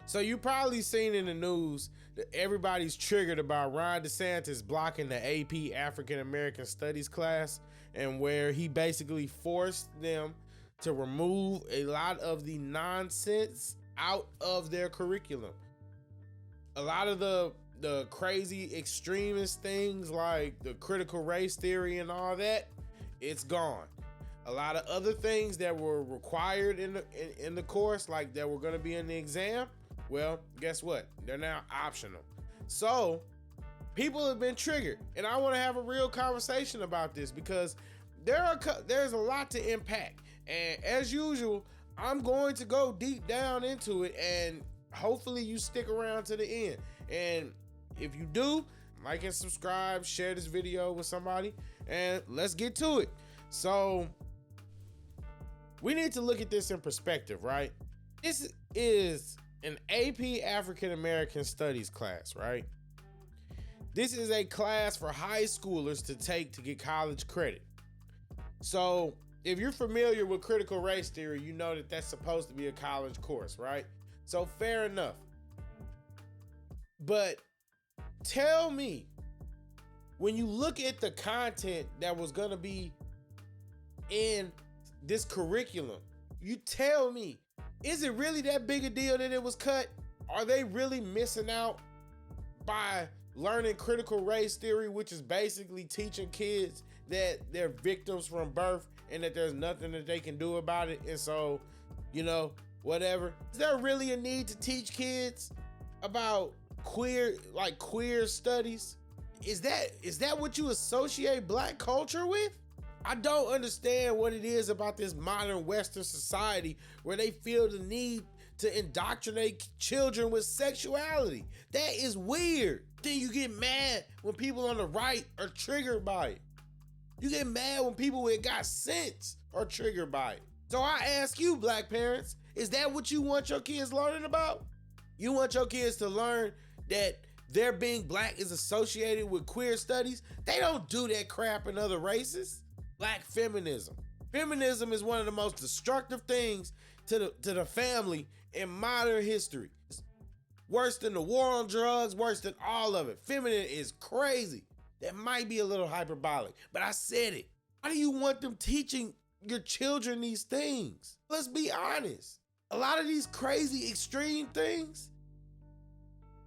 So you probably seen in the news that everybody's triggered about Ron DeSantis blocking the AP African American Studies class, and where he basically forced them to remove a lot of the nonsense out of their curriculum. A lot of the crazy extremist things like the critical race theory and all that, it's gone. A lot of other things that were required in the course, like that were going to be in the exam, well, guess what? They're now optional. So people have been triggered, and I want to have a real conversation about this because there's a lot to unpack. And as usual, I'm going to go deep down into it, and hopefully you stick around to the end. And if you do, like and subscribe, share this video with somebody, and let's get to it. So we need to look at this in perspective, right? This is an AP African American Studies class, right? This is a class for high schoolers to take to get college credit. So if you're familiar with critical race theory, you know that that's supposed to be a college course, right? So fair enough. But tell me, when you look at the content that was going to be in this curriculum, you tell me, is it really that big a deal that it was cut? Are they really missing out by learning critical race theory, which is basically teaching kids that they're victims from birth and that there's nothing that they can do about it? And so, whatever. Is there really a need to teach kids about queer studies? Is that what you associate Black culture with? I don't understand what it is about this modern Western society where they feel the need to indoctrinate children with sexuality. That is weird. Then you get mad when people on the right are triggered by it. You get mad when people that got sense are triggered by it. So I ask you, Black parents, is that what you want your kids learning about? You want your kids to learn that their being Black is associated with queer studies? They don't do that crap in other races. Black feminism. Feminism is one of the most destructive things to the family in modern history. It's worse than the war on drugs, worse than all of it. Feminine is crazy. That might be a little hyperbolic, but I said it. Why do you want them teaching your children these things? Let's be honest. A lot of these crazy extreme things,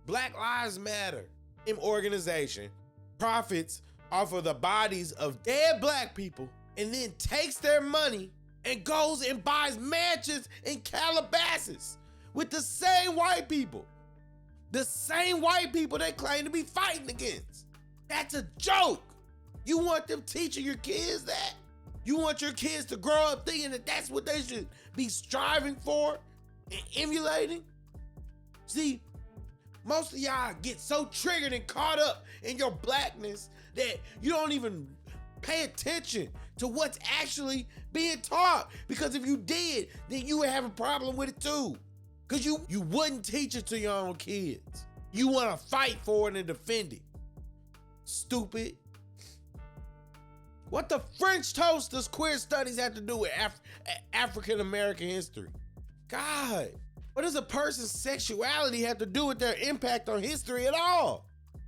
Black Lives Matter, an organization, profits off of the bodies of dead Black people and then takes their money and goes and buys mansions in Calabasas with the same white people. The same white people they claim to be fighting against. That's a joke. You want them teaching your kids that? You want your kids to grow up thinking that that's what they should be striving for and emulating? See, most of y'all get so triggered and caught up in your Blackness that you don't even pay attention to what's actually being taught. Because if you did, then you would have a problem with it too. Because you wouldn't teach it to your own kids. You want to fight for it and defend it. Stupid. What the French toast does queer studies have to do with African American history? God. What does a person's sexuality have to do with their impact on history at all?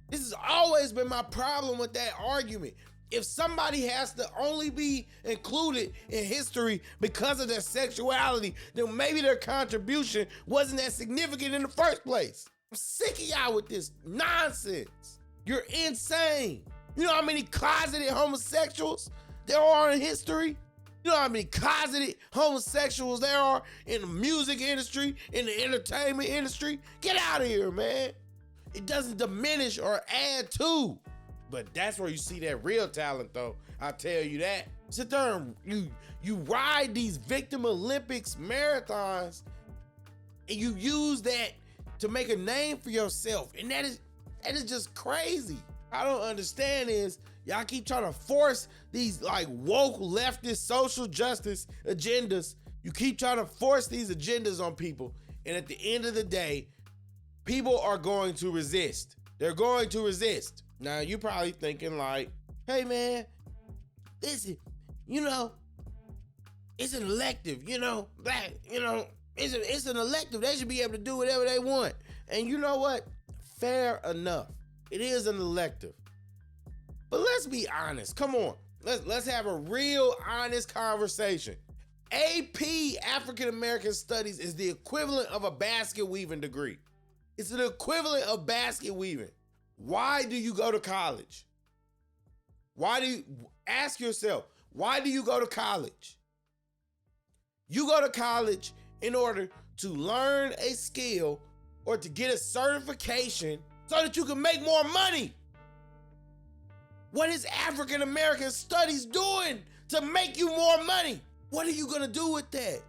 This has always been my problem with that argument. If somebody has to only be included in history because of their sexuality, then maybe their contribution wasn't that significant in the first place. I'm sick of y'all with this nonsense. You're insane. You know how many closeted homosexuals there are in history? You know how many closeted homosexuals there are in the music industry, in the entertainment industry? Get out of here, man. It doesn't diminish or add to. But that's where you see that real talent, though. I'll tell you that. Sit there and you ride these Victim Olympics marathons and you use that to make a name for yourself. And that is just crazy. I don't understand is y'all keep trying to force these like woke leftist social justice agendas. You keep trying to force these agendas on people. And at the end of the day, people are going to resist. They're going to resist. Now you're probably thinking like, hey man, listen, it's an elective, Black, It's an elective. They should be able to do whatever they want. And you know what? Fair enough. It is an elective. But let's be honest. Come on. Let's have a real honest conversation. AP African American Studies is the equivalent of a basket weaving degree. It's the equivalent of basket weaving. Why do you go to college? Ask yourself, why do you go to college? You go to college in order to learn a skill or to get a certification so that you can make more money. What is African American Studies doing to make you more money? What are you gonna do with that?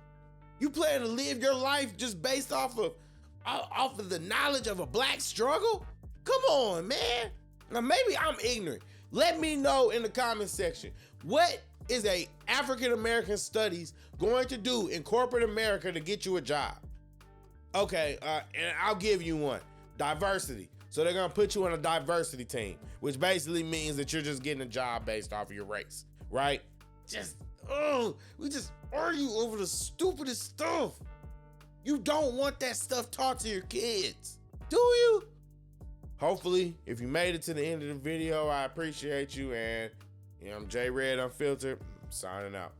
You plan to live your life just based off of the knowledge of a black struggle? Come on, man. Now maybe I'm ignorant. Let me know in the comment section, what is a African American Studies going to do in corporate America to get you a job? Okay, and I'll give you one. Diversity. So they're gonna put you on a diversity team, which basically means that you're just getting a job based off of your race, right? We just argue over the stupidest stuff. You don't want that stuff taught to your kids, do you? Hopefully, if you made it to the end of the video, I appreciate you. And I'm JayyRedd Unfiltered. I'm signing out.